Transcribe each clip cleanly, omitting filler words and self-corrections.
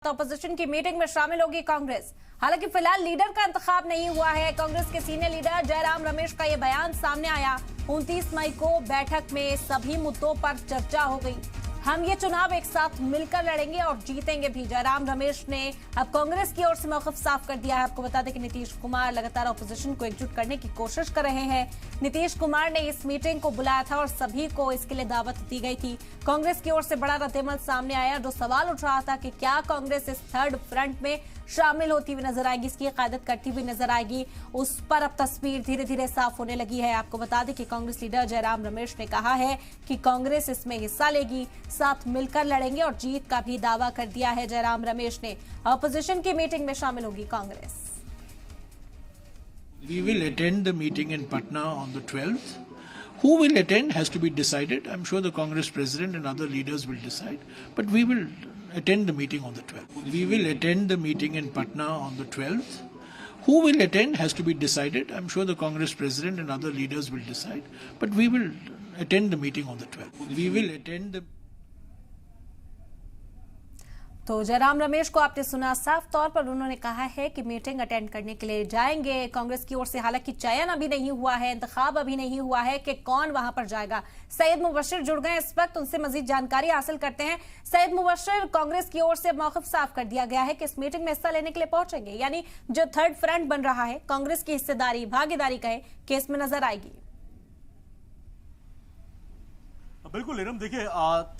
Opposition की meeting में शामिल होगी कांग्रेस। हालांकि फिलहाल लीडर का इंतखाब नहीं हुआ है। कांग्रेस के सीनियर लीडर जयराम रमेश का यह बयान सामने आया। 29 मई को बैठक में सभी मुद्दों पर चर्चा हो गई। हम ये चुनाव एक साथ मिलकर लड़ेंगे और जीतेंगे भी। जयराम रमेश ने अब कांग्रेस की ओर से मौक़िफ़ साफ कर दिया है। आपको बता दें कि नीतीश कुमार लगातार ऑपोजिशन को एकजुट करने की कोशिश कर रहे हैं। नीतीश कुमार ने इस मीटिंग को बुलाया था और सभी को इसके लिए दावत दी गई थी। कांग्रेस की ओर से बड़ा रद्देमल सामने आया। जो सवाल उठ रहा था कि क्या कांग्रेस इस थर्ड फ्रंट में शामिल होती हुई नजर आएगी, इसकी क़यादत करती हुई नजर आएगी, उस पर अब तस्वीर धीरे धीरे साफ होने लगी है। आपको बता दें कि कांग्रेस लीडर जयराम रमेश ने कहा है कि कांग्रेस इसमें हिस्सा लेगी, साथ मिलकर लड़ेंगे और जीत का भी दावा कर दिया है जयराम रमेश ने। ऑपोजिशन की मीटिंग में शामिल होगी Congress. We will attend the meeting in Patna on the 12th. Who will attend has to be decided. I'm sure the Congress president and other leaders will decide. But we will attend the meeting on the 12th. We will attend the meeting in Patna on the 12th. Who will attend has to be decided. I'm sure the Congress president and other leaders will decide. But we will attend the meeting on the 12th. We will attend the तो जयराम रमेश को आपने सुना, साफ तौर पर उन्होंने कहा है कि मीटिंग अटेंड करने के लिए जाएंगे। कांग्रेस की ओर से हालांकि चयन अभी नहीं हुआ है, इंतखाब अभी नहीं हुआ है कि कौन वहां पर जाएगा। सैयद मुबश्शिर जुड़ गए इस वक्त, उनसे मजीद जानकारी हासिल करते हैं। सैयद मुबश्शिर, कांग्रेस की ओर से मौक़िफ़ साफ कर दिया गया है कि इस मीटिंग में हिस्सा लेने के लिए पहुंचेंगे, यानी जो थर्ड फ्रंट बन रहा है कांग्रेस की हिस्सेदारी भागीदारी कहे कि इसमें नजर आएगी। बिल्कुल नीरम, देखिए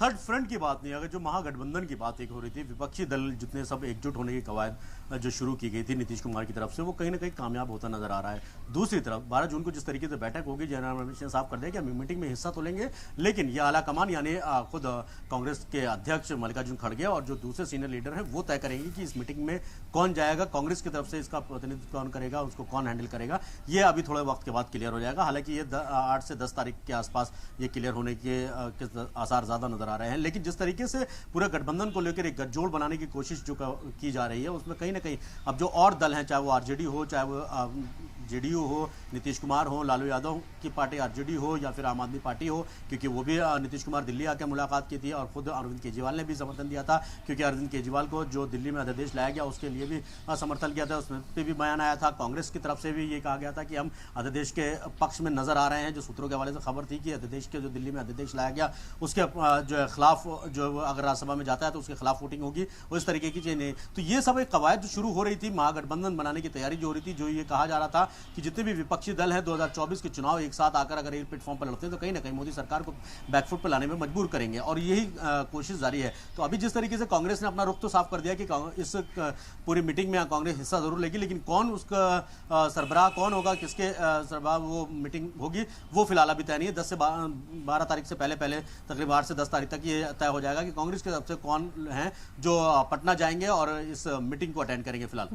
थर्ड फ्रंट की बात नहीं, अगर जो महागठबंधन की बात एक हो रही थी, विपक्षी दल जितने सब एकजुट होने की कवायद जो शुरू की गई थी नीतीश कुमार की तरफ से, वो कहीं ना कहीं कामयाब होता नजर आ रहा है। दूसरी तरफ 12 जून को जिस तरीके से बैठक होगी, जयराम रमेश ने साफ कर दिया कि हम मीटिंग में हिस्सा तो लेंगे, लेकिन ये आला कमान यानी खुद कांग्रेस के अध्यक्ष मल्लिकार्जुन खड़गे और जो दूसरे सीनियर लीडर हैं वो तय करेंगे कि इस मीटिंग में कौन जाएगा, कांग्रेस की तरफ से इसका प्रतिनिधित्व कौन करेगा, उसको कौन हैंडल करेगा। ये अभी थोड़े वक्त के बाद क्लियर हो जाएगा। हालांकि ये 8 से 10 तारीख के आसपास ये क्लियर होने के आसार ज्यादा नजर आ रहे हैं। लेकिन जिस तरीके से पूरे गठबंधन को लेकर एक गठजोड़ बनाने की कोशिश जो की जा रही है, उसमें कहीं ना कहीं अब जो और दल हैं, चाहे वो आरजेडी हो, चाहे वो जेडीयू हो, नीतीश कुमार हो, लालू यादव की पार्टी आरजेडी हो या फिर आम आदमी पार्टी हो, क्योंकि वो भी नीतीश कुमार दिल्ली आकर मुलाकात की थी और खुद अरविंद केजरीवाल ने भी समर्थन दिया था, क्योंकि अरविंद केजरीवाल को जो दिल्ली में अध्यादेश लाया गया उसके लिए भी समर्थन किया था, उसमें भी बयान आया था। कांग्रेस की तरफ से भी ये कहा गया था कि हम अध्यादेश के पक्ष में नजर आ रहे हैं। जो सूत्रों के हवाले से खबर थी कि अध्यादेश के जो दिल्ली में अध्यादेश लाया गया उसके जो खिलाफ, जो अगर राज्यसभा में जाता है तो उसके खिलाफ वोटिंग होगी, वो इस तरीके की चीज नहीं। तो ये सब एक कवायद जो शुरू हो रही थी, महागठबंधन बनाने की तैयारी जो हो रही थी, जो ये कहा जा रहा था कि जितने भी विपक्षी दल हैं 2024 के चुनाव एक साथ आकर अगर एक प्लेटफॉर्म पर लड़ते हैं तो कहीं ना कहीं मोदी सरकार को बैकफुट पर लाने में मजबूर करेंगे, और यही कोशिश जारी है। तो अभी जिस तरीके से कांग्रेस ने अपना रुख तो साफ कर दिया कि इस पूरी मीटिंग में कांग्रेस हिस्सा जरूर लेगी, लेकिन कौन उसका सरबराह कौन होगा, किसके सरबराह वो मीटिंग होगी, वो फिलहाल अभी तय नहीं है। 10 से 12 तारीख से पहले तकरीबन 8 से 10 तारीख तक ये तय हो जाएगा कि कांग्रेस की तरफ से कौन है जो पटना जाएंगे और इस मीटिंग को अटेंड करेंगे फिलहाल।